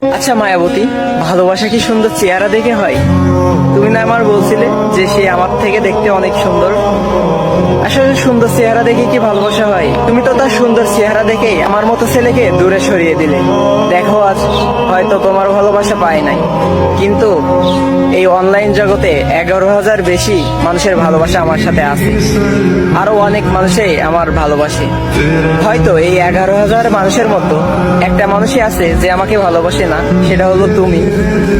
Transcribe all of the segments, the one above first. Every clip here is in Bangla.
আচ্ছা মায়াবতী, ভালোবাসা কি সুন্দর চেহারা দেখে হয়? তুমি না আমার বলছিলে যে সে আমার থেকে দেখতে অনেক সুন্দর। আসলে সুন্দর চেহারা দেখে কি ভালোবাসা হয়? তুমি তো তার সুন্দর চেহারা দেখেই আমার মতো ছেলেকে দূরে সরিয়ে দিলে। দেখো আজ হয়তো তোমার ভালোবাসা পাই নাই, কিন্তু এই অনলাইন জগতে 11,000 বেশি মানুষের ভালোবাসা আমার সাথে আছে। আরো অনেক মানুষই আমার ভালোবাসে। হয়তো এই 11,000 মানুষের মতো একটা মানুষই আছে যে আমাকে ভালোবাসে না, সেটা হলো তুমি।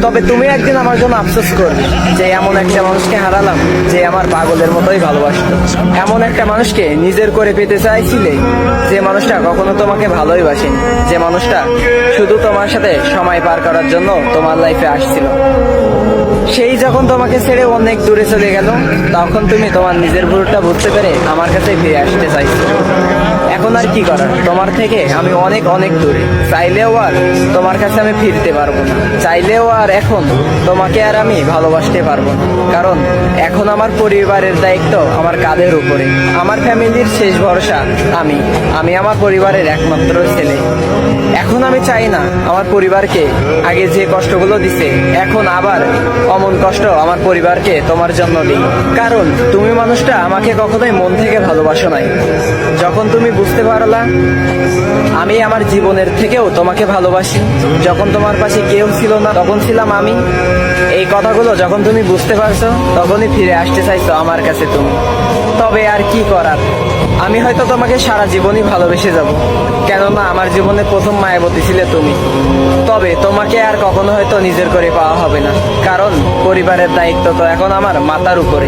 তবে তুমি একদিন আমার জন্য আফসোস করবে যে এমন একটা মানুষকে হারালাম যে আমার পাগলের মতোই ভালোবাসতো। এমন একটা মানুষকে নিজের করে পেতে চাইছিলে যে মানুষটা কখনো তোমাকে ভালোই বাসেনি, যে মানুষটা শুধু তোমার সাথে সময় পার করার জন্য তোমার লাইফে আসছিল। সেই যখন তোমাকে ছেড়ে অনেক দূরে চলে গেল, তখন তুমি তোমার নিজের ভুলটা বুঝতে পেরে আমার কাছে ফিরে আসতে চাইছো। এখন আর কি করার, তোমার থেকে আমি অনেক অনেক দূরে। চাইলেও আর তোমার কাছে আমি ফিরতে পারবো না, চাইলেও আর এখন তোমাকে আর আমি ভালোবাসতে পারবো না। কারণ এখন আমার পরিবারের দায়িত্ব আমার কাঁধের উপরে। আমার ফ্যামিলির শেষ ভরসা আমি আমি আমার পরিবারের একমাত্র ছেলে। এখন আমি চাই না আমার পরিবারকে আগে যে কষ্টগুলো দিছে এখন আবার অমন কষ্ট আমার পরিবারকে তোমার জন্য দিই। কারণ তুমি মানুষটা আমাকে কখনোই মন থেকে ভালোবাসো নাই। যখন তুমি বুঝতে পারলা আমি আমার জীবনের থেকেও তোমাকে ভালোবাসি, যখন তোমার পাশে কেউ ছিল না তখন ছিলাম আমি, এই কথাগুলো যখন তুমি বুঝতে পারছো তখনই ফিরে আসতে চাইছো আমার কাছে তুমি। তবে আর কি করার, আমি হয়তো তোমাকে সারা জীবনই ভালোবেসে যাব, কেননা আমার জীবনে প্রথম মায়াবতী ছিলে তুমি। তবে তোমাকে আর কখনো হয়তো নিজের করে পাওয়া হবে না, কারণ পরিবারের দায়িত্ব তো এখন আমার মাথার উপরে।